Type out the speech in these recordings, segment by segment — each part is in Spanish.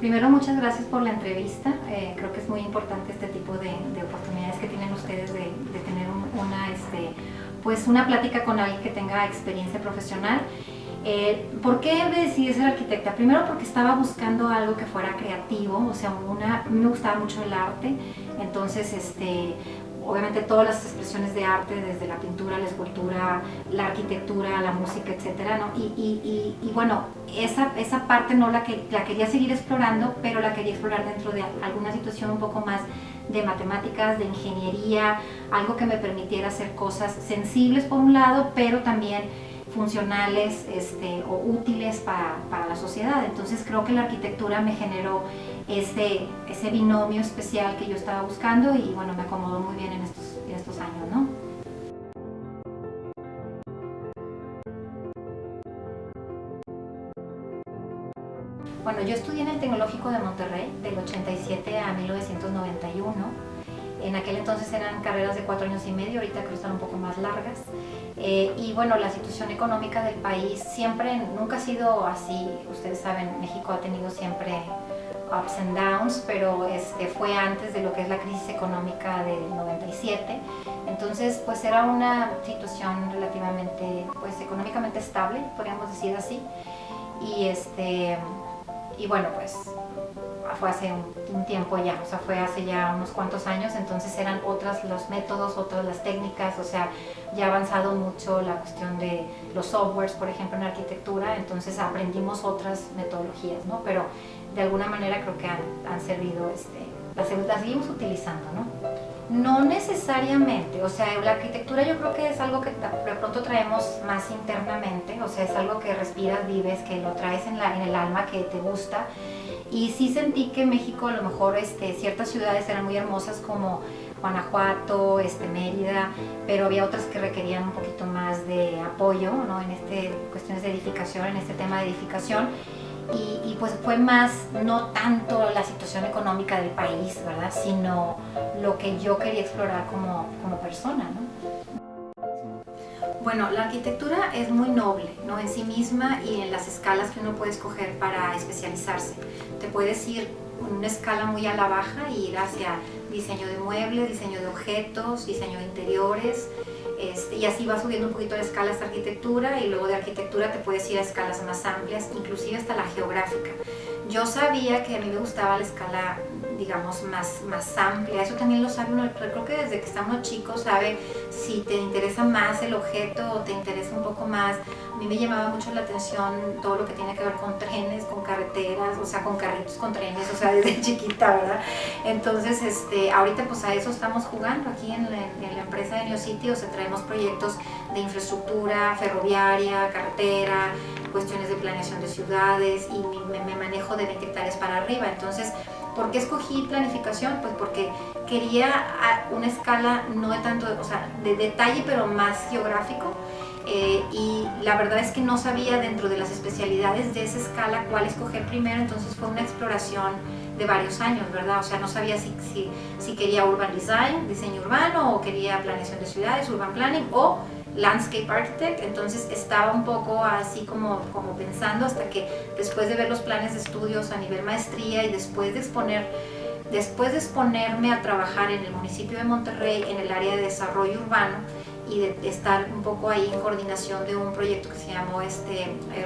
Primero, muchas gracias por la entrevista. Creo que es muy importante este tipo de oportunidades que tienen ustedes de tener una plática con alguien que tenga experiencia profesional. ¿Por qué decidí ser arquitecta? Primero porque estaba buscando algo que fuera creativo, o sea, a mí me gustaba mucho el arte, entonces obviamente todas las expresiones de arte, desde la pintura, la escultura, la arquitectura, la música, etcétera, ¿no? Y bueno, esa parte no la quería seguir explorando, pero la quería explorar dentro de alguna situación un poco más de matemáticas, de ingeniería, algo que me permitiera hacer cosas sensibles por un lado, pero también funcionales o útiles para la sociedad. Entonces creo que la arquitectura me generó ese binomio especial que yo estaba buscando y bueno, me acomodó muy bien en estos años, ¿no? Bueno, yo estudié en el Tecnológico de Monterrey del 87 a 1991. En aquel entonces eran carreras de 4 años y medio, ahorita creo que están un poco más largas. Y bueno, la situación económica del país nunca ha sido así. Ustedes saben, México ha tenido siempre ups and downs, pero fue antes de lo que es la crisis económica del 97. Entonces, pues era una situación relativamente, pues económicamente estable, podríamos decir así. Y bueno, pues fue hace un tiempo ya, o sea, fue hace ya unos cuantos años, entonces eran otras los métodos, otras las técnicas, o sea, ya ha avanzado mucho la cuestión de los softwares, por ejemplo, en arquitectura, entonces aprendimos otras metodologías, ¿no? Pero de alguna manera creo que han servido, las seguimos utilizando, ¿no? No necesariamente, o sea, la arquitectura yo creo que es algo que de pronto traemos más internamente, o sea, es algo que respiras, vives, que lo traes en el alma, que te gusta. Y sí sentí que en México a lo mejor ciertas ciudades eran muy hermosas como Guanajuato, Mérida, pero había otras que requerían un poquito más de apoyo, ¿no? En cuestiones de edificación, en este tema de edificación. Y pues fue más, no tanto la situación económica del país, ¿verdad? Sino lo que yo quería explorar como persona, ¿no? Bueno, la arquitectura es muy noble, ¿no? En sí misma y en las escalas que uno puede escoger para especializarse. Te puedes ir en una escala muy a la baja y ir hacia diseño de muebles, diseño de objetos, diseño de interiores, y así va subiendo un poquito la escala hasta arquitectura, y luego de arquitectura te puedes ir a escalas más amplias, inclusive hasta la geográfica. Yo sabía que a mí me gustaba la escala, digamos, más amplia. Eso también lo sabe uno, creo que desde que está uno chico sabe si te interesa más el objeto o te interesa un poco más. A mí me llamaba mucho la atención todo lo que tiene que ver con trenes, con carreteras, o sea, con carritos, con trenes, o sea, desde chiquita, ¿verdad? Entonces, ahorita pues a eso estamos jugando aquí en la empresa de Neocity, o sea, traemos proyectos de infraestructura ferroviaria, carretera, cuestiones de planeación de ciudades, y me manejo de 20 hectáreas para arriba. Entonces, ¿por qué escogí planificación? Pues porque quería una escala no de tanto, o sea, de detalle, pero más geográfico. Y la verdad es que no sabía dentro de las especialidades de esa escala cuál escoger primero, entonces fue una exploración de varios años, ¿verdad? O sea, no sabía si quería urban design, diseño urbano, o quería planeación de ciudades, urban planning, o landscape architect. Entonces estaba un poco así como pensando, hasta que después de ver los planes de estudios a nivel maestría y después de exponerme a trabajar en el municipio de Monterrey en el área de desarrollo urbano y de estar un poco ahí en coordinación de un proyecto que se llamó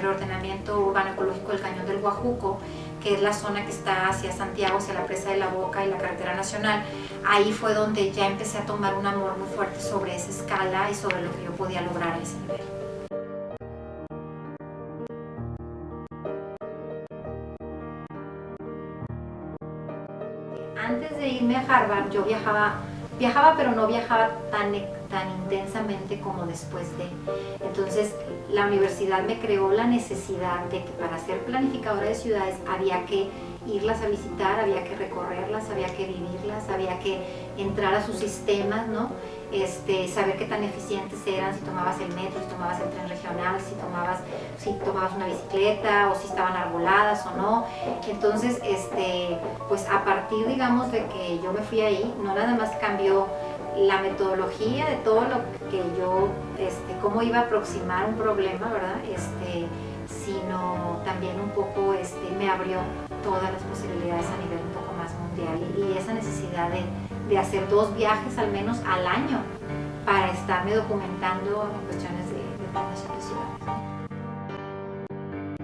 reordenamiento urbano ecológico del Cañón del Guajuco, que es la zona que está hacia Santiago, hacia la presa de la Boca y la carretera nacional. Ahí fue donde ya empecé a tomar un amor muy fuerte sobre esa escala y sobre lo que yo podía lograr a ese nivel. Antes de irme a Harvard, yo viajaba pero no viajaba tan intensamente como después de. Entonces, la universidad me creó la necesidad de que para ser planificadora de ciudades había que irlas a visitar, había que recorrerlas, había que vivirlas, había que entrar a sus sistemas, ¿no? Saber qué tan eficientes eran, si tomabas el metro, si tomabas el tren regional, si tomabas una bicicleta, o si estaban arboladas o no. Entonces, pues a partir, digamos, de que yo me fui ahí, no nada más cambió la metodología de todo lo que yo, cómo iba a aproximar un problema, ¿verdad? Sino también un poco me abrió todas las posibilidades a nivel un poco más mundial y esa necesidad de hacer 2 viajes al menos al año para estarme documentando en cuestiones de planeación de ciudades.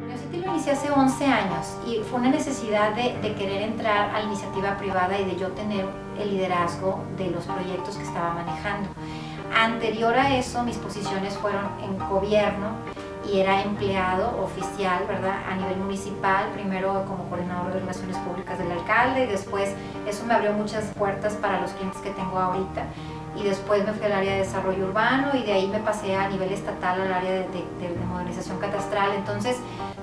Neocity lo inicié hace 11 años y fue una necesidad de querer entrar a la iniciativa privada y de yo tener el liderazgo de los proyectos que estaba manejando. Anterior a eso, mis posiciones fueron en gobierno y era empleado oficial, ¿verdad? A nivel municipal, primero como coordinador de relaciones públicas del alcalde y después eso me abrió muchas puertas para los clientes que tengo ahorita. Y después me fui al área de desarrollo urbano y de ahí me pasé a nivel estatal al área de modernización catastral. Entonces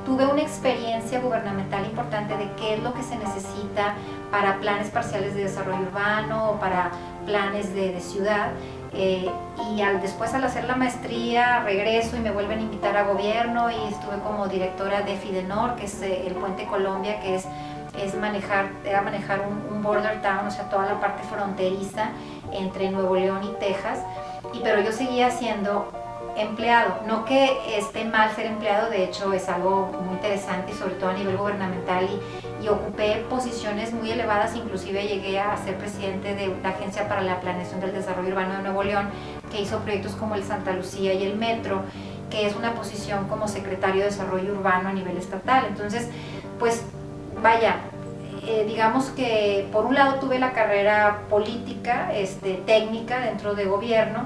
tuve una experiencia gubernamental importante de qué es lo que se necesita para planes parciales de desarrollo urbano o para planes de ciudad. Y después al hacer la maestría regreso y me vuelven a invitar a gobierno y estuve como directora de Fidenor, que es el Puente Colombia, que era manejar un border town, o sea, toda la parte fronteriza entre Nuevo León y Texas, pero yo seguía siendo empleado. No que esté mal ser empleado, de hecho es algo muy interesante y sobre todo a nivel gubernamental y ocupé posiciones muy elevadas, inclusive llegué a ser presidente de la Agencia para la Planeación del Desarrollo Urbano de Nuevo León, que hizo proyectos como el Santa Lucía y el Metro, que es una posición como secretario de Desarrollo Urbano a nivel estatal. Entonces, pues vaya, digamos que por un lado tuve la carrera política, técnica dentro de gobierno,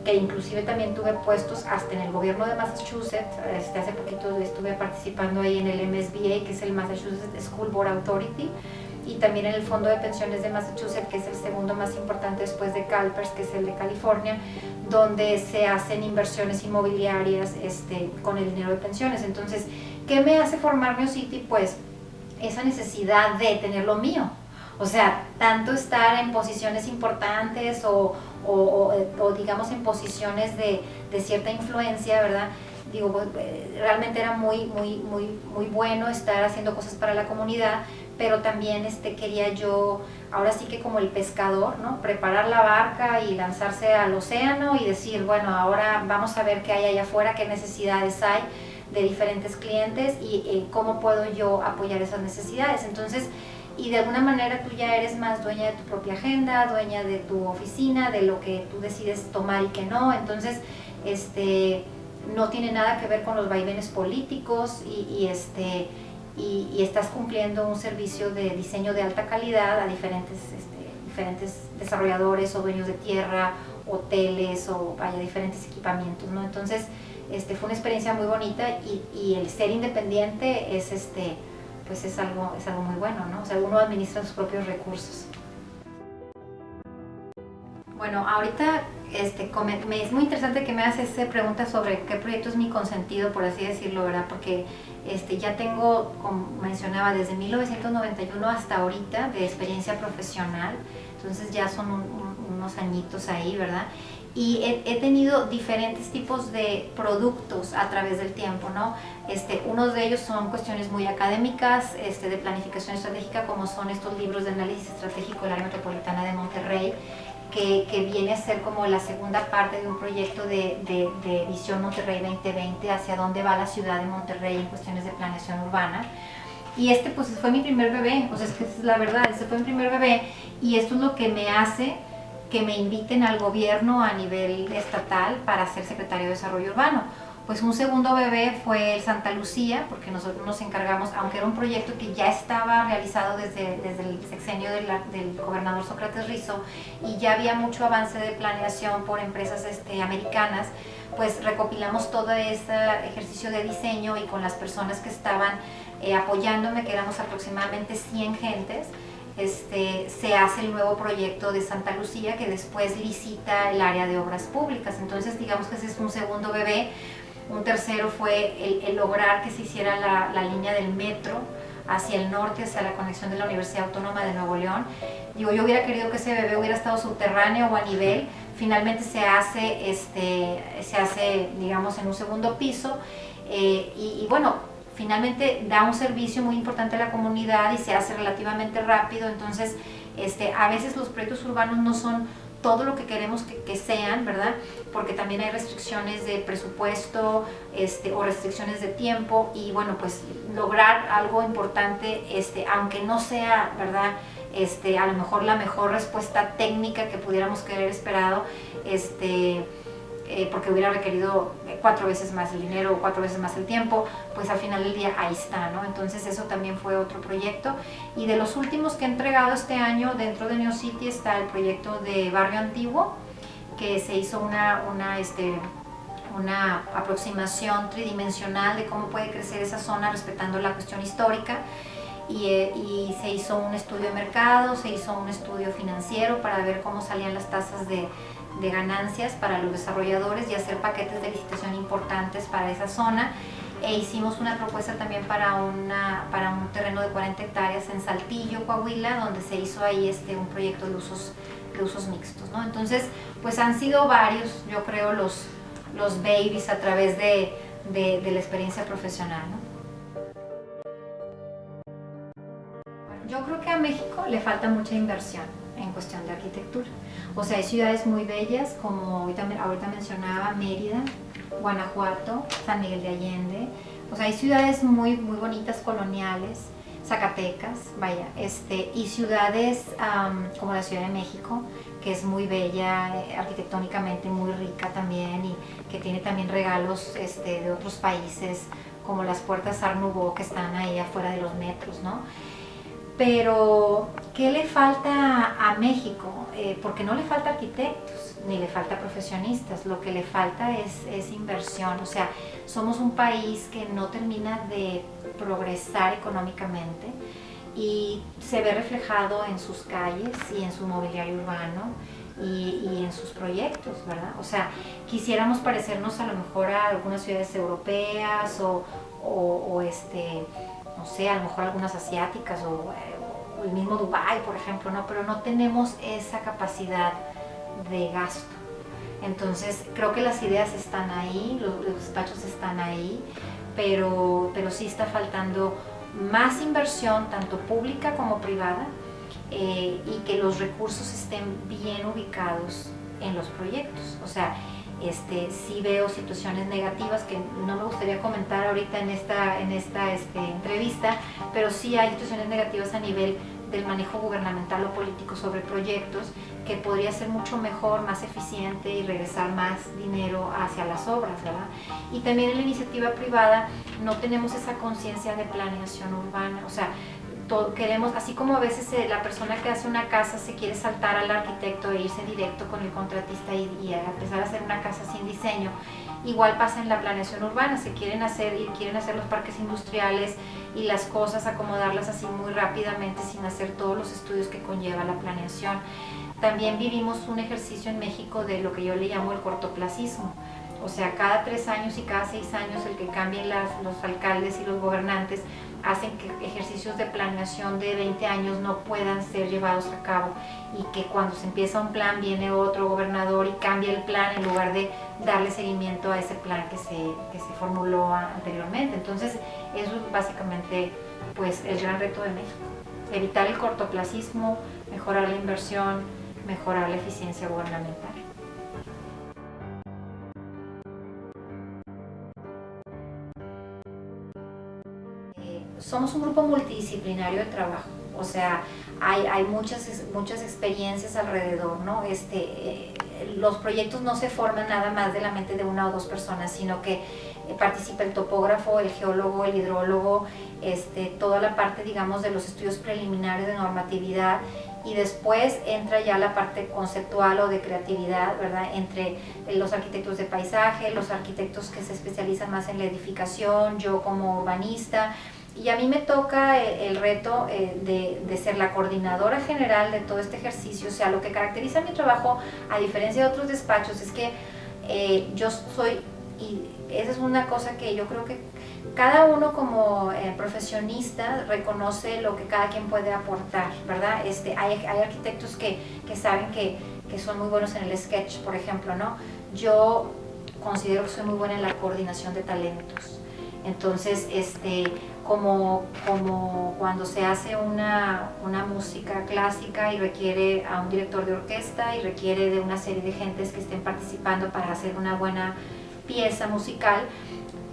que inclusive también tuve puestos hasta en el gobierno de Massachusetts. Hace poquito estuve participando ahí en el MSBA, que es el Massachusetts School Board Authority, y también en el Fondo de Pensiones de Massachusetts, que es el segundo más importante después de CalPERS, que es el de California, donde se hacen inversiones inmobiliarias con el dinero de pensiones. Entonces, ¿qué me hace formar Neocity? Pues esa necesidad de tener lo mío. O sea, tanto estar en posiciones importantes o digamos en posiciones de cierta influencia, ¿verdad? Digo, realmente era muy bueno estar haciendo cosas para la comunidad, pero también quería yo, ahora sí que como el pescador, ¿no? Preparar la barca y lanzarse al océano y decir, bueno, ahora vamos a ver qué hay allá afuera, qué necesidades hay de diferentes clientes y cómo puedo yo apoyar esas necesidades. Entonces, y de alguna manera tú ya eres más dueña de tu propia agenda, dueña de tu oficina, de lo que tú decides tomar y que no. Entonces, no tiene nada que ver con los vaivenes políticos y estás cumpliendo un servicio de diseño de alta calidad a diferentes desarrolladores o dueños de tierra, hoteles o diferentes equipamientos, ¿no? Entonces, fue una experiencia muy bonita y el ser independiente es pues es algo muy bueno, ¿no? O sea, uno administra sus propios recursos. Bueno, ahorita me es muy interesante que me hagas esa pregunta sobre qué proyecto es mi consentido, por así decirlo, ¿verdad? Porque ya tengo, como mencionaba, desde 1991 hasta ahorita de experiencia profesional, entonces ya son unos añitos ahí, ¿verdad? Y he tenido diferentes tipos de productos a través del tiempo, ¿no? Unos de ellos son cuestiones muy académicas, de planificación estratégica, como son estos libros de análisis estratégico del área metropolitana de Monterrey, que viene a ser como la segunda parte de un proyecto de Visión Monterrey 2020, hacia dónde va la ciudad de Monterrey en cuestiones de planeación urbana. Y pues fue mi primer bebé, o sea, es que es la verdad, fue mi primer bebé, y esto es lo que me hace que me inviten al gobierno a nivel estatal para ser secretario de Desarrollo Urbano. Pues un segundo bebé fue el Santa Lucía, porque nosotros nos encargamos, aunque era un proyecto que ya estaba realizado desde el sexenio del gobernador Sócrates Rizo y ya había mucho avance de planeación por empresas americanas, pues recopilamos todo ese ejercicio de diseño y con las personas que estaban apoyándome, que éramos aproximadamente 100 gentes, se hace el nuevo proyecto de Santa Lucía, que después licita el área de obras públicas. Entonces digamos que ese es un segundo bebé. Un tercero fue el lograr que se hiciera la línea del metro hacia el norte, hacia la conexión de la Universidad Autónoma de Nuevo León. Digo, yo hubiera querido que ese bebé hubiera estado subterráneo o a nivel. Finalmente se hace, digamos, en un segundo piso y bueno, finalmente da un servicio muy importante a la comunidad y se hace relativamente rápido. Entonces, a veces los proyectos urbanos no son todo lo que queremos que sean, ¿verdad? Porque también hay restricciones de presupuesto o restricciones de tiempo, y bueno, pues lograr algo importante, aunque no sea, ¿verdad? A lo mejor la mejor respuesta técnica que pudiéramos querer esperado, porque hubiera requerido 4 veces más el dinero o 4 veces más el tiempo, pues al final del día ahí está, ¿no? Entonces eso también fue otro proyecto. Y de los últimos que he entregado este año dentro de NeoCity está el proyecto de Barrio Antiguo, que se hizo una aproximación tridimensional de cómo puede crecer esa zona respetando la cuestión histórica. Y se hizo un estudio de mercado, se hizo un estudio financiero para ver cómo salían las tasas de ganancias para los desarrolladores y hacer paquetes de licitación importantes para esa zona. E hicimos una propuesta también para un terreno de 40 hectáreas en Saltillo, Coahuila, donde se hizo ahí un proyecto de usos mixtos, ¿no? Entonces, pues han sido varios, yo creo, los babies a través de la experiencia profesional, ¿no? Yo creo que a México le falta mucha inversión en cuestión de arquitectura. O sea, hay ciudades muy bellas, como ahorita mencionaba, Mérida, Guanajuato, San Miguel de Allende. O sea, hay ciudades muy, muy bonitas, coloniales, Zacatecas, vaya, y ciudades como la Ciudad de México, que es muy bella, arquitectónicamente muy rica también, y que tiene también regalos de otros países, como las puertas Art Nouveau que están ahí afuera de los metros, ¿no? Pero, ¿qué le falta a México? Porque no le falta arquitectos, ni le falta profesionistas, lo que le falta es inversión. O sea, somos un país que no termina de progresar económicamente, y se ve reflejado en sus calles y en su mobiliario urbano y en sus proyectos, ¿verdad? O sea, quisiéramos parecernos a lo mejor a algunas ciudades europeas o no sé, a lo mejor algunas asiáticas o el mismo Dubái, por ejemplo, ¿no? Pero no tenemos esa capacidad de gasto. Entonces, creo que las ideas están ahí, los despachos están ahí, pero sí está faltando más inversión, tanto pública como privada, y que los recursos estén bien ubicados en los proyectos. O sea, sí veo situaciones negativas que no me gustaría comentar ahorita en esta entrevista, pero sí hay situaciones negativas a nivel del manejo gubernamental o político sobre proyectos, que podría ser mucho mejor, más eficiente y regresar más dinero hacia las obras, ¿verdad? Y también en la iniciativa privada no tenemos esa conciencia de planeación urbana. O sea, queremos, así como a veces la persona que hace una casa se quiere saltar al arquitecto e irse directo con el contratista y empezar a hacer una casa sin diseño, igual pasa en la planeación urbana. Quieren hacer los parques industriales y las cosas, acomodarlas así muy rápidamente sin hacer todos los estudios que conlleva la planeación. También vivimos un ejercicio en México de lo que yo le llamo el cortoplacismo. O sea, cada 3 años y cada 6 años el que cambien los alcaldes y los gobernantes hacen que ejercicios de planeación de 20 años no puedan ser llevados a cabo, y que cuando se empieza un plan viene otro gobernador y cambia el plan en lugar de darle seguimiento a ese plan que se formuló anteriormente. Entonces, eso es básicamente pues el gran reto de México: evitar el cortoplacismo, mejorar la inversión, mejorar la eficiencia gubernamental. Somos un grupo multidisciplinario de trabajo, o sea, hay muchas experiencias alrededor, ¿no? Los proyectos no se forman nada más de la mente de 1 o 2 personas, sino que participa el topógrafo, el geólogo, el hidrólogo, toda la parte, digamos, de los estudios preliminares de normatividad, y después entra ya la parte conceptual o de creatividad, ¿verdad? Entre los arquitectos de paisaje, los arquitectos que se especializan más en la edificación, yo como urbanista. Y a mí me toca el reto de ser la coordinadora general de todo este ejercicio. O sea, lo que caracteriza mi trabajo, a diferencia de otros despachos, es que yo soy, y esa es una cosa que yo creo que cada uno como profesionista reconoce lo que cada quien puede aportar, ¿verdad? Hay arquitectos que saben que son muy buenos en el sketch, por ejemplo, ¿no? Yo considero que soy muy buena en la coordinación de talentos. Entonces, como cuando se hace una música clásica y requiere a un director de orquesta y requiere de una serie de gentes que estén participando para hacer una buena pieza musical.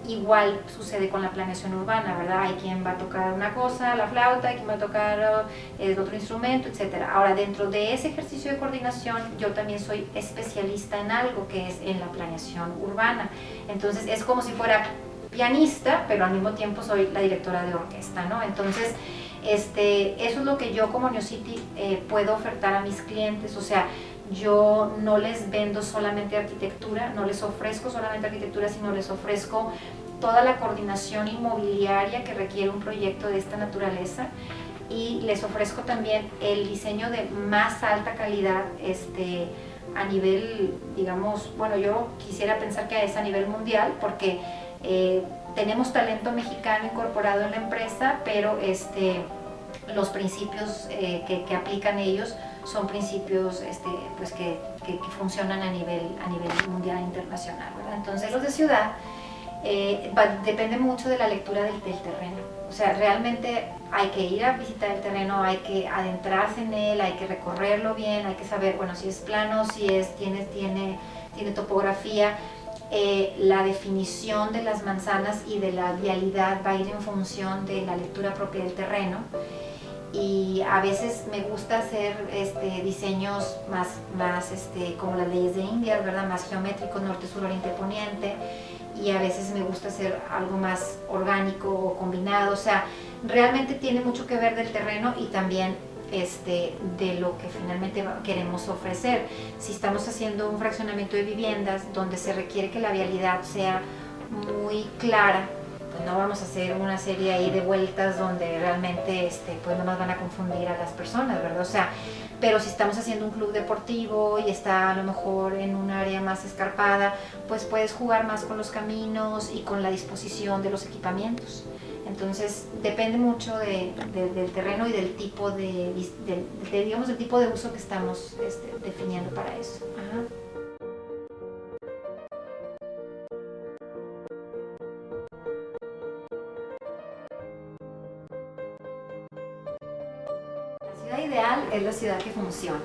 Igual sucede con la planeación urbana, ¿verdad? Hay quien va a tocar una cosa, la flauta, hay quien va a tocar el otro instrumento, etc. Ahora, dentro de ese ejercicio de coordinación, yo también soy especialista en algo que es en la planeación urbana. Entonces, es como si fuera pianista, pero al mismo tiempo soy la directora de orquesta, ¿no? Entonces, eso es lo que yo como Neocity puedo ofertar a mis clientes. O sea, yo no les vendo solamente arquitectura, no les ofrezco solamente arquitectura, sino les ofrezco toda la coordinación inmobiliaria que requiere un proyecto de esta naturaleza, y les ofrezco también el diseño de más alta calidad a nivel, digamos, bueno, yo quisiera pensar que es a nivel mundial, porque tenemos talento mexicano incorporado en la empresa, pero los principios que aplican ellos son principios pues que funcionan a nivel mundial e internacional, ¿verdad? Entonces, los de ciudad depende mucho de la lectura del terreno. O sea, realmente hay que ir a visitar el terreno, hay que adentrarse en él, hay que recorrerlo bien, hay que saber, bueno, si es plano, si tiene topografía. La definición de las manzanas y de la vialidad va a ir en función de la lectura propia del terreno. Y a veces me gusta hacer diseños más como las leyes de Indias, ¿verdad? Más geométricos, norte, sur, oriente, poniente, y a veces me gusta hacer algo más orgánico o combinado. O sea, realmente tiene mucho que ver del terreno y también de lo que finalmente queremos ofrecer. Si estamos haciendo un fraccionamiento de viviendas donde se requiere que la vialidad sea muy clara, pues no vamos a hacer una serie ahí de vueltas donde realmente pues nomás van a confundir a las personas, ¿verdad? O sea, pero si estamos haciendo un club deportivo y está a lo mejor en un área más escarpada, pues puedes jugar más con los caminos y con la disposición de los equipamientos. Entonces depende mucho del terreno y del tipo digamos, del tipo de uso que estamos definiendo para eso. Ajá. La ciudad ideal es la ciudad que funcione.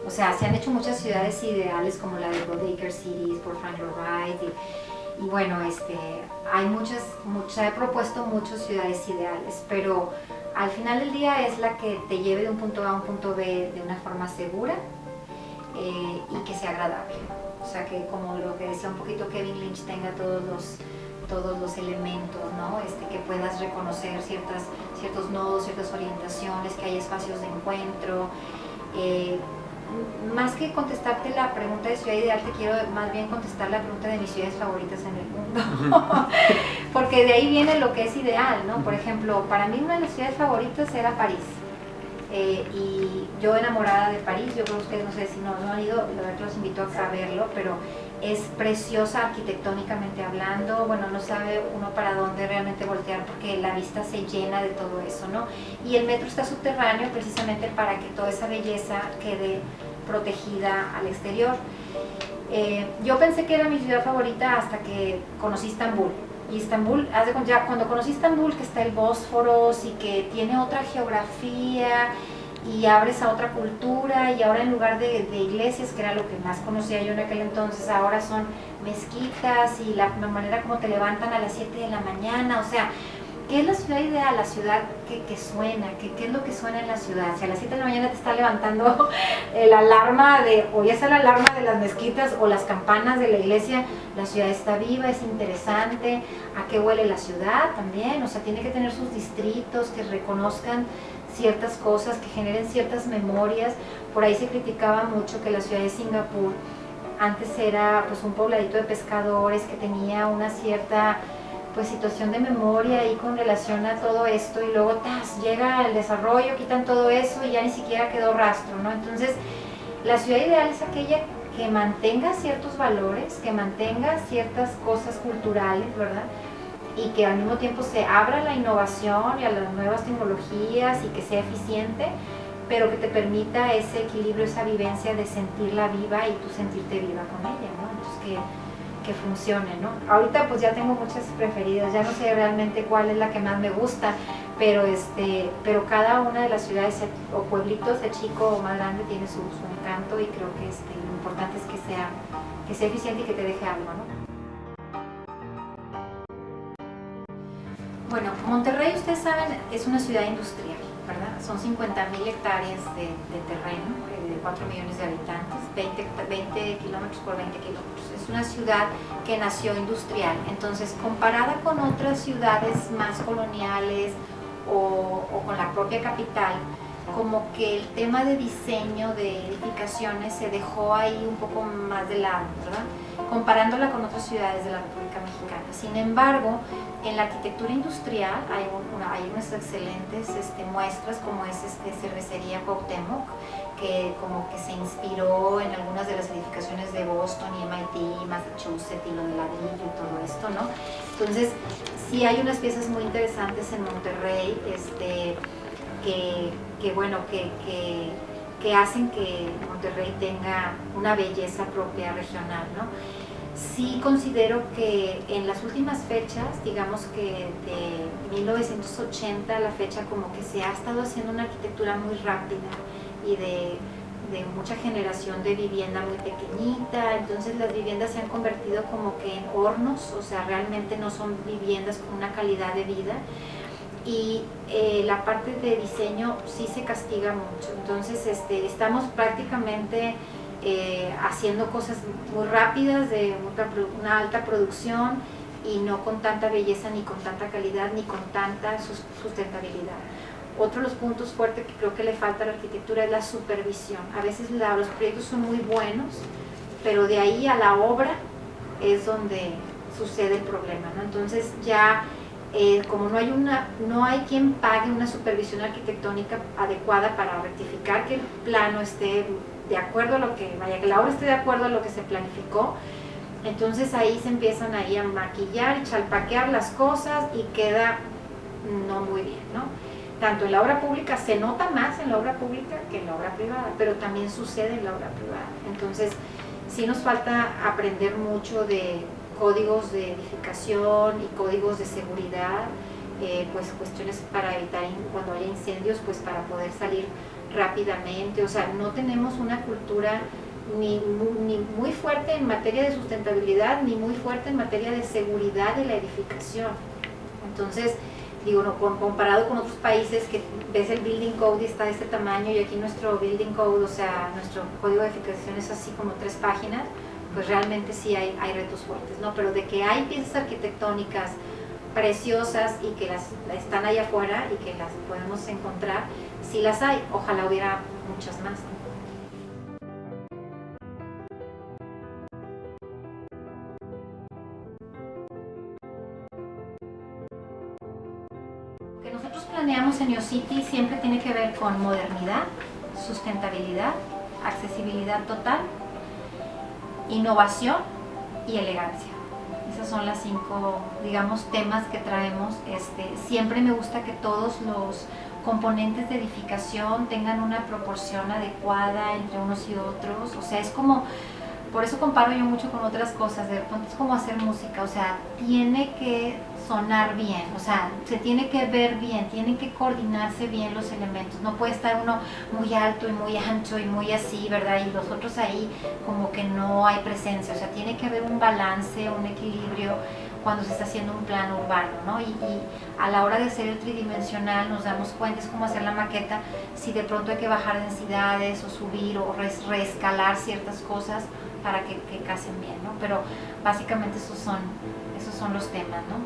O sea, se han hecho muchas ciudades ideales como la de Goldacre Cities por Frank Lloyd Wright y bueno, se ha propuesto muchas ciudades ideales, pero al final del día es la que te lleve de un punto A a un punto B de una forma segura y que sea agradable. O sea, que como lo que decía un poquito Kevin Lynch, tenga todos los elementos, ¿no? Que puedas reconocer ciertos nodos, ciertas orientaciones, que hay espacios de encuentro. Más que contestarte la pregunta de ciudad ideal, te quiero más bien contestar la pregunta de mis ciudades favoritas en el mundo. Porque de ahí viene lo que es ideal, ¿no? Por ejemplo, para mí una de las ciudades favoritas era París. Y yo enamorada de París. Yo creo que ustedes, no sé si no han ido, la verdad que los invito a verlo, pero es preciosa arquitectónicamente hablando. Bueno, no sabe uno para dónde realmente voltear porque la vista se llena de todo eso, ¿no? Y el metro está subterráneo precisamente para que toda esa belleza quede protegida al exterior. Yo pensé que era mi ciudad favorita hasta que conocí Estambul. Y Estambul, ya cuando conocí Estambul, que está el Bósforo y que tiene otra geografía y abres a otra cultura, y ahora en lugar de iglesias, que era lo que más conocía yo en aquel entonces, ahora son mezquitas, y la manera como te levantan a las 7 de la mañana. O sea, ¿qué es la ciudad ideal? La ciudad que suena. ¿Qué es lo que suena en la ciudad? Si a las 7 de la mañana te está levantando la alarma oyes la alarma de las mezquitas o las campanas de la iglesia, la ciudad está viva, es interesante. ¿A qué huele la ciudad también? O sea, tiene que tener sus distritos que reconozcan ciertas cosas, que generen ciertas memorias. Por ahí se criticaba mucho que la ciudad de Singapur antes era pues un pobladito de pescadores que tenía una cierta pues situación de memoria y con relación a todo esto, y luego llega el desarrollo, quitan todo eso y ya ni siquiera quedó rastro, ¿no? Entonces, la ciudad ideal es aquella que mantenga ciertos valores, que mantenga ciertas cosas culturales, ¿verdad? Y que al mismo tiempo se abra a la innovación y a las nuevas tecnologías y que sea eficiente, pero que te permita ese equilibrio, esa vivencia de sentirla viva y tú sentirte viva con ella, ¿no? Entonces, que funcione, ¿no? Ahorita pues ya tengo muchas preferidas, ya no sé realmente cuál es la que más me gusta, pero cada una de las ciudades o pueblitos, sea chico o más grande, tiene su encanto, y creo que lo importante es que sea eficiente y que te deje algo, ¿no? Bueno, Monterrey, ustedes saben, es una ciudad industrial, ¿verdad? Son 50,000 hectáreas de terreno, de 4 millones de habitantes, 20 kilómetros por 20 kilómetros. Es una ciudad que nació industrial. Entonces, comparada con otras ciudades más coloniales o con la propia capital, como que el tema de diseño de edificaciones se dejó ahí un poco más de lado, ¿verdad? Comparándola con otras ciudades de la República Mexicana. Sin embargo, en la arquitectura industrial hay unas excelentes muestras, como es Cervecería Cuauhtémoc, que como que se inspiró en algunas de las edificaciones de Boston y MIT, Massachusetts, y lo de ladrillo y todo esto, ¿no? Entonces, sí hay unas piezas muy interesantes en Monterrey, que hacen que Monterrey tenga una belleza propia regional, ¿no? Sí considero que en las últimas fechas, digamos que de 1980 a la fecha, como que se ha estado haciendo una arquitectura muy rápida y de mucha generación de vivienda muy pequeñita. Entonces las viviendas se han convertido como que en hornos, o sea, realmente no son viviendas con una calidad de vida. Y la parte de diseño sí se castiga mucho. Entonces estamos prácticamente haciendo cosas muy rápidas, de una alta producción, y no con tanta belleza, ni con tanta calidad, ni con tanta sustentabilidad. Otro de los puntos fuertes que creo que le falta a la arquitectura es la supervisión. A veces los proyectos son muy buenos, pero de ahí a la obra es donde sucede el problema, ¿no? Entonces ya como no hay quien pague una supervisión arquitectónica adecuada para rectificar que el plano esté de acuerdo a lo que la obra esté de acuerdo a lo que se planificó, entonces ahí se empiezan ahí a maquillar y chalpaquear las cosas y queda no muy bien, ¿no? Tanto en la obra pública, se nota más en la obra pública que en la obra privada, pero también sucede en la obra privada. Entonces sí nos falta aprender mucho de códigos de edificación y códigos de seguridad, pues cuestiones para evitar cuando haya incendios, pues para poder salir rápidamente. O sea, no tenemos una cultura ni muy fuerte en materia de sustentabilidad, ni muy fuerte en materia de seguridad de la edificación. Entonces, digo, no, comparado con otros países que ves el building code y está de este tamaño, y aquí nuestro building code, o sea, nuestro código de edificación es así como 3 páginas, pues realmente sí hay retos fuertes, ¿no? Pero de que hay piezas arquitectónicas preciosas y que están allá afuera y que las podemos encontrar, sí las hay. Ojalá hubiera muchas más, ¿no? Lo que nosotros planeamos en YoCity siempre tiene que ver con modernidad, sustentabilidad, accesibilidad total, innovación y elegancia. Esas son las 5, digamos, temas que traemos. Siempre me gusta que todos los componentes de edificación tengan una proporción adecuada entre unos y otros. O sea, es como, por eso comparo yo mucho con otras cosas, de repente es como hacer música, o sea, tiene que sonar bien, o sea, se tiene que ver bien, tienen que coordinarse bien los elementos, no puede estar uno muy alto y muy ancho y muy así, ¿verdad? Y los otros ahí como que no hay presencia, o sea, tiene que haber un balance, un equilibrio cuando se está haciendo un plano urbano, ¿no? Y a la hora de hacer el tridimensional nos damos cuenta, es como hacer la maqueta, si de pronto hay que bajar densidades o subir o reescalar ciertas cosas para que casen bien, ¿no? Pero básicamente esos son los temas, ¿no?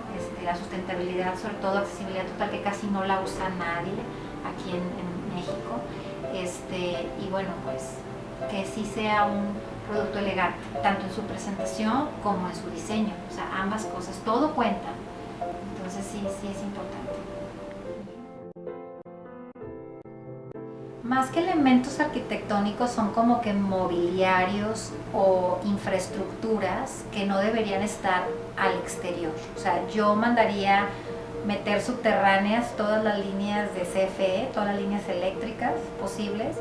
La sustentabilidad, sobre todo accesibilidad total, que casi no la usa nadie aquí en México, y bueno, pues que sí sea un producto elegante, tanto en su presentación como en su diseño, o sea, ambas cosas, todo cuenta, entonces sí es importante. Más que elementos arquitectónicos, son como que mobiliarios o infraestructuras que no deberían estar al exterior. O sea, yo mandaría meter subterráneas todas las líneas de CFE, todas las líneas eléctricas posibles,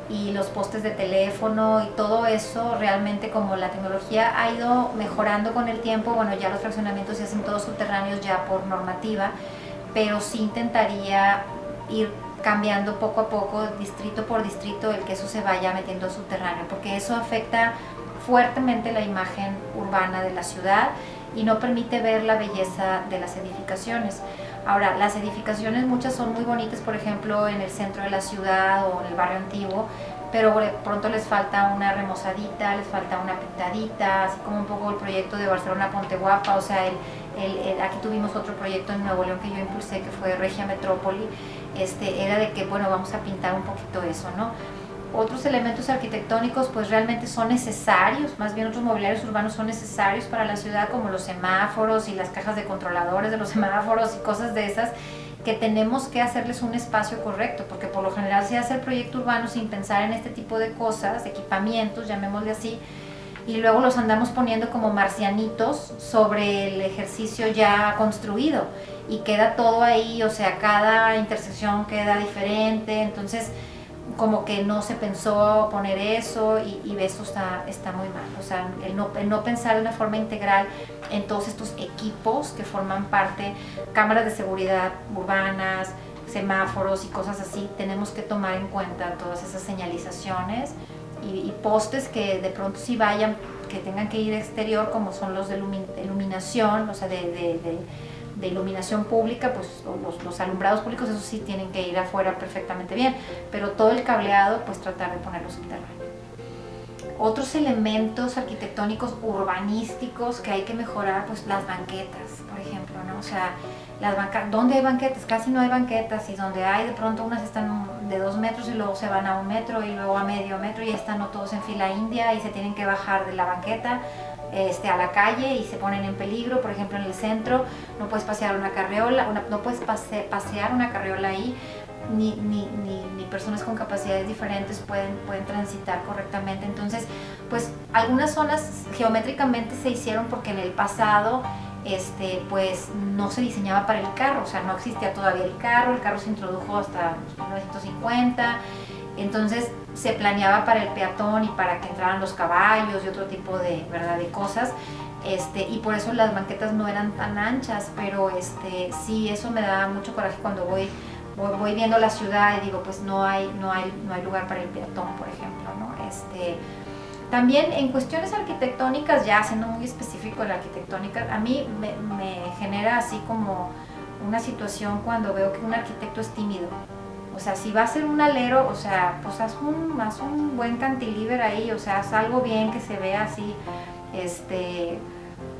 y los postes de teléfono y todo eso. Realmente, como la tecnología ha ido mejorando con el tiempo, bueno, ya los fraccionamientos se hacen todos subterráneos ya por normativa, pero sí intentaría ir cambiando poco a poco, distrito por distrito, el que eso se vaya metiendo al subterráneo, porque eso afecta fuertemente la imagen urbana de la ciudad y no permite ver la belleza de las edificaciones. Ahora, las edificaciones muchas son muy bonitas, por ejemplo, en el centro de la ciudad o en el barrio antiguo, pero de pronto les falta una remozadita, les falta una pintadita, así como un poco el proyecto de Barcelona Ponte Guapa, o sea, aquí tuvimos otro proyecto en Nuevo León que yo impulsé, que fue Regia Metrópoli, era de que, bueno, vamos a pintar un poquito eso, ¿no? Otros elementos arquitectónicos pues realmente son necesarios, más bien otros mobiliarios urbanos son necesarios para la ciudad, como los semáforos y las cajas de controladores de los semáforos y cosas de esas, que tenemos que hacerles un espacio correcto, porque por lo general se hace el proyecto urbano sin pensar en este tipo de cosas, equipamientos, llamémosle así, y luego los andamos poniendo como marcianitos sobre el ejercicio ya construido y queda todo ahí, o sea, cada intersección queda diferente, entonces como que no se pensó poner eso y eso está muy mal, o sea, el no pensar de una forma integral en todos estos equipos que forman parte, cámaras de seguridad urbanas, semáforos y cosas así, tenemos que tomar en cuenta todas esas señalizaciones y postes que de pronto sí vayan, que tengan que ir exterior, como son los de iluminación, o sea, de iluminación pública, pues los alumbrados públicos, eso sí tienen que ir afuera perfectamente bien, pero todo el cableado, pues tratar de ponerlo subterráneo. Otros elementos arquitectónicos urbanísticos que hay que mejorar, pues las banquetas, por ejemplo, ¿no? O sea, ¿dónde hay banquetas? Casi no hay banquetas, y donde hay, de pronto unas están de 2 metros y luego se van a 1 metro y luego a medio metro y están todos en fila india y se tienen que bajar de la banqueta a la calle y se ponen en peligro. Por ejemplo, en el centro no puedes pasear una carriola, no puedes pasear una carriola ahí, ni personas con capacidades diferentes pueden transitar correctamente. Entonces, pues algunas zonas geométricamente se hicieron porque en el pasado pues no se diseñaba para el carro, o sea, no existía todavía el carro se introdujo hasta 1950, entonces se planeaba para el peatón y para que entraran los caballos y otro tipo de, ¿verdad?, de cosas, y por eso las banquetas no eran tan anchas, pero sí, eso me da mucho coraje cuando voy viendo la ciudad y digo, pues no hay lugar para el peatón, por ejemplo, ¿no? También en cuestiones arquitectónicas, ya siendo muy específico de la arquitectónica, a mí me genera así como una situación cuando veo que un arquitecto es tímido. O sea, si va a ser un alero, o sea, pues haz un buen cantilever ahí, o sea, haz algo bien que se vea así,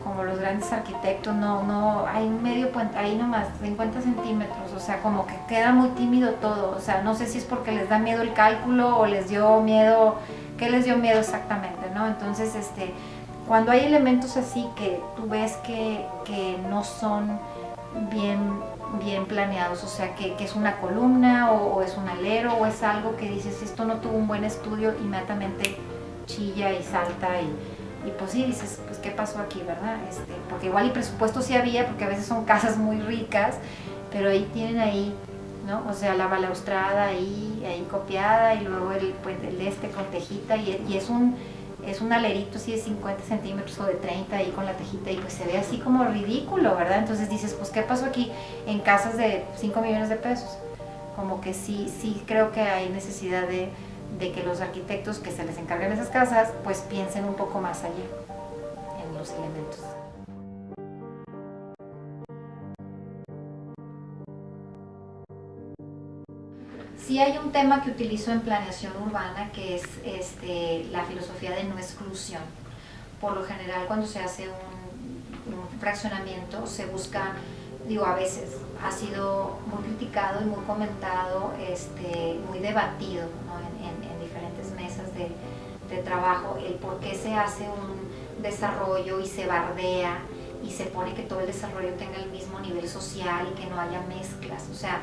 como los grandes arquitectos, no, hay un medio puente, ahí nomás, 50 centímetros, o sea, como que queda muy tímido todo, o sea, no sé si es porque les da miedo el cálculo o les dio miedo, ¿qué les dio miedo exactamente, no? Entonces, cuando hay elementos así que tú ves que no son bien planeados, o sea, que es una columna o es un alero o es algo que dices, esto no tuvo un buen estudio, inmediatamente chilla y salta y pues sí, dices, pues qué pasó aquí, ¿verdad? Porque igual y presupuesto sí había, porque a veces son casas muy ricas, pero ahí tienen ahí, ¿no? O sea, la balaustrada ahí copiada y luego el con tejita y es un alerito así de 50 centímetros o de 30 ahí con la tejita y pues se ve así como ridículo, ¿verdad? Entonces dices, pues ¿qué pasó aquí en casas de 5 millones de pesos? Como que sí creo que hay necesidad de que los arquitectos que se les encarguen esas casas pues piensen un poco más allá en los elementos. Sí hay un tema que utilizo en planeación urbana que es la filosofía de no exclusión. Por lo general cuando se hace un fraccionamiento se busca, digo, a veces ha sido muy criticado y muy comentado, muy debatido, ¿no? en diferentes mesas de trabajo, el por qué se hace un desarrollo y se bardea y se pone que todo el desarrollo tenga el mismo nivel social y que no haya mezclas. O sea,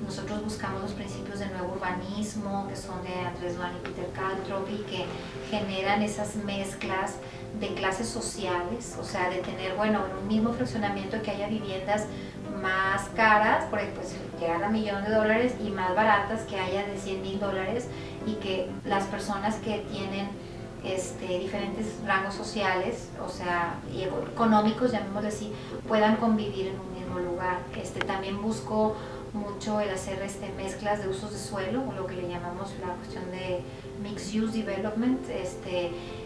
nosotros buscamos los principios del nuevo urbanismo, que son de Andrés Van y Peter Calthorpe, y que generan esas mezclas de clases sociales, o sea, de tener, bueno, en un mismo fraccionamiento que haya viviendas más caras, por ejemplo, pues, llegar a $1.000.000 y más baratas que haya de $100.000 y que las personas que tienen diferentes rangos sociales, o sea, y económicos, llamémoslo así, puedan convivir en un mismo mismo lugar. También busco mucho el hacer mezclas de usos de suelo, o lo que le llamamos la cuestión de Mixed Use Development.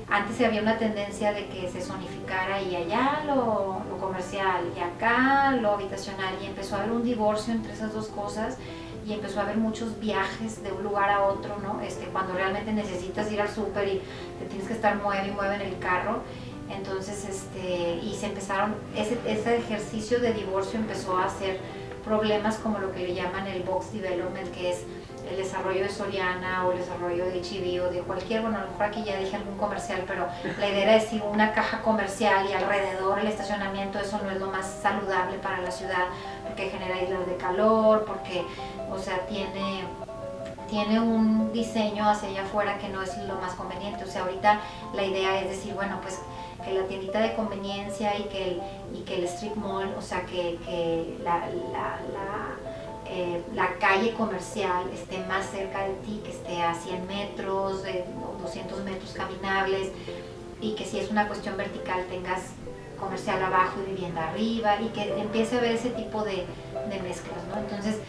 Antes había una tendencia de que se zonificara y allá lo comercial y acá lo habitacional, y empezó a haber un divorcio entre esas dos cosas, y empezó a haber muchos viajes de un lugar a otro, ¿no? Cuando realmente necesitas ir al súper y te tienes que estar mueve y mueve en el carro. Entonces, y se empezaron, ese ejercicio de divorcio empezó a hacer problemas como lo que le llaman el box development, que es el desarrollo de Soriana o el desarrollo de H-E-B o de cualquier, bueno, a lo mejor aquí ya dije algún comercial, pero la idea era decir una caja comercial y alrededor el estacionamiento. Eso no es lo más saludable para la ciudad, porque genera islas de calor, porque, o sea, tiene un diseño hacia allá afuera que no es lo más conveniente. O sea, ahorita la idea es decir, bueno, pues que la tiendita de conveniencia y que el strip mall, o sea, que la calle comercial esté más cerca de ti, que esté a 100 metros, 200 metros caminables, y que si es una cuestión vertical tengas comercial abajo y vivienda arriba, y que empiece a haber ese tipo de mezclas, ¿no? Entonces,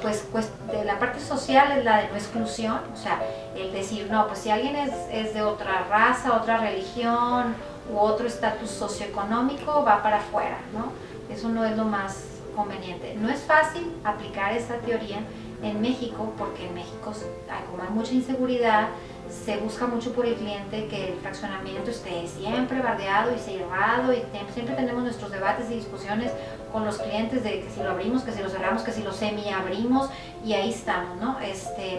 pues de la parte social es la de no exclusión, o sea, el decir, no, pues si alguien es de otra raza, otra religión u otro estatus socioeconómico, va para afuera, ¿no? Eso no es lo más conveniente. No es fácil aplicar esa teoría en México, porque en México como hay mucha inseguridad, se busca mucho por el cliente que el fraccionamiento esté siempre bardeado y cerrado, y siempre tenemos nuestros debates y discusiones con los clientes de que si lo abrimos, que si lo cerramos, que si lo semi-abrimos, y ahí estamos, ¿no?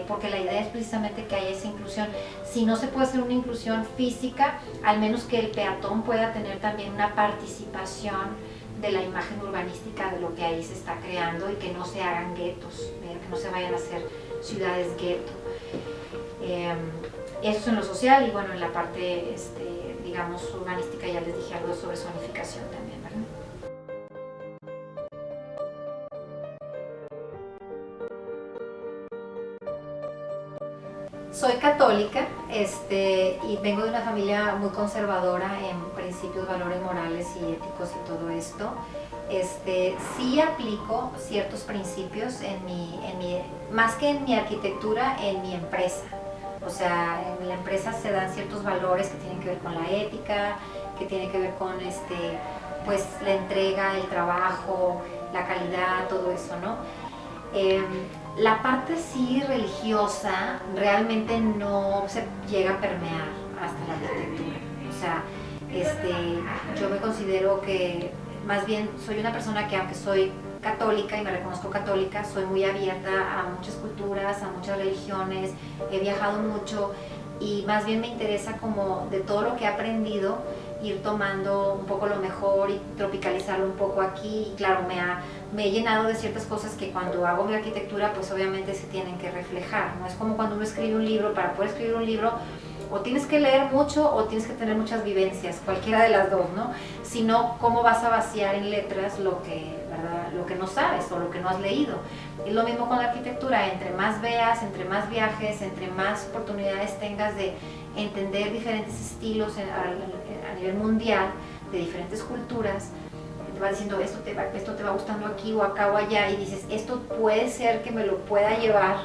Porque la idea es precisamente que haya esa inclusión. Si no se puede hacer una inclusión física, al menos que el peatón pueda tener también una participación de la imagen urbanística de lo que ahí se está creando, y que no se hagan guetos, que no se vayan a hacer ciudades gueto. Eso es en lo social, y bueno, en la parte, digamos, urbanística ya les dije algo sobre zonificación también, ¿verdad? Soy católica, y vengo de una familia muy conservadora en principios, valores morales y éticos y todo esto. Sí aplico ciertos principios más que en mi arquitectura, en mi empresa. O sea, en la empresa se dan ciertos valores que tienen que ver con la ética, que tienen que ver con pues la entrega, el trabajo, la calidad, todo eso, ¿no? La parte sí religiosa realmente no se llega a permear hasta la arquitectura. O sea, yo me considero que más bien soy una persona que, aunque soy católica y me reconozco católica, soy muy abierta a muchas culturas, a muchas religiones, he viajado mucho, y más bien me interesa, como de todo lo que he aprendido, ir tomando un poco lo mejor y tropicalizarlo un poco aquí. Y claro, me he llenado de ciertas cosas que cuando hago mi arquitectura pues obviamente se tienen que reflejar, ¿no? Es como cuando uno escribe un libro. Para poder escribir un libro o tienes que leer mucho o tienes que tener muchas vivencias, cualquiera de las dos, ¿no? Si no, ¿cómo vas a vaciar en letras lo que no sabes o lo que no has leído? Es lo mismo con la arquitectura. Entre más veas, entre más viajes, entre más oportunidades tengas de entender diferentes estilos a nivel mundial, de diferentes culturas, te va diciendo esto te va gustando aquí o acá o allá, y dices, esto puede ser que me lo pueda llevar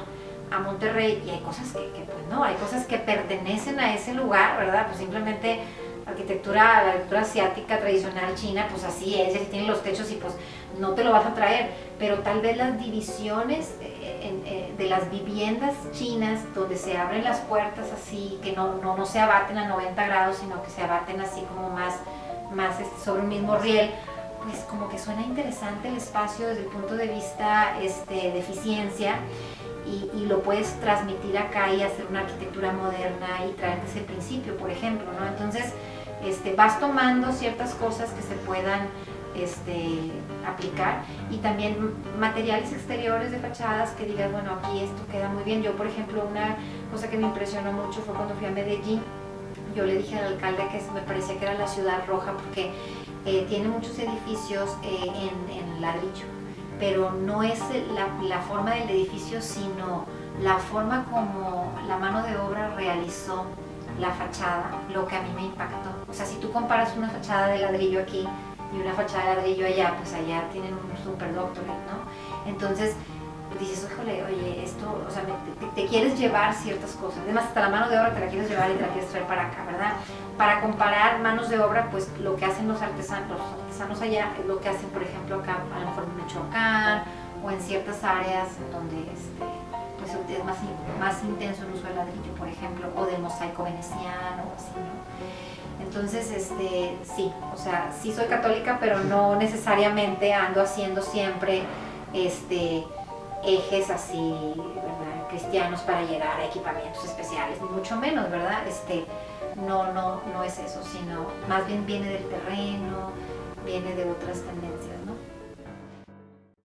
a Monterrey, y hay cosas que pues no, hay cosas que pertenecen a ese lugar, ¿verdad? Pues simplemente la arquitectura asiática tradicional china, pues así es, así tiene los techos, y pues no te lo vas a traer, pero tal vez las divisiones de las viviendas chinas, donde se abren las puertas así, que no se abaten a 90 grados, sino que se abaten así como más sobre un mismo riel, pues como que suena interesante el espacio desde el punto de vista de eficiencia, y lo puedes transmitir acá y hacer una arquitectura moderna y traerte ese principio, por ejemplo, ¿no? Entonces, vas tomando ciertas cosas que se puedan aplicar, y también materiales exteriores de fachadas que digas, bueno, aquí esto queda muy bien. Yo, por ejemplo, una cosa que me impresionó mucho fue cuando fui a Medellín. Yo le dije al alcalde que me parecía que era la ciudad roja, porque tiene muchos edificios en ladrillo, pero no es la forma del edificio, sino la forma como la mano de obra realizó la fachada, lo que a mí me impactó. O sea, si tú comparas una fachada de ladrillo aquí y una fachada de ladrillo allá, pues allá tienen un super doctorate, ¿no? Entonces dices, híjole, oye, esto, o sea, te quieres llevar ciertas cosas, además hasta la mano de obra te la quieres llevar y te la quieres traer para acá, ¿verdad? Para comparar manos de obra, pues lo que hacen los artesanos allá es lo que hacen, por ejemplo, acá, a lo mejor en Michoacán, o en ciertas áreas en donde pues es más intenso el uso del ladrillo, por ejemplo, o del mosaico veneciano, o así, ¿no? Entonces, sí, o sea, sí soy católica, pero no necesariamente ando haciendo siempre, ejes así, ¿verdad? Cristianos para llegar a equipamientos especiales, ni mucho menos, ¿verdad? No es eso, sino más bien viene del terreno, viene de otras tendencias.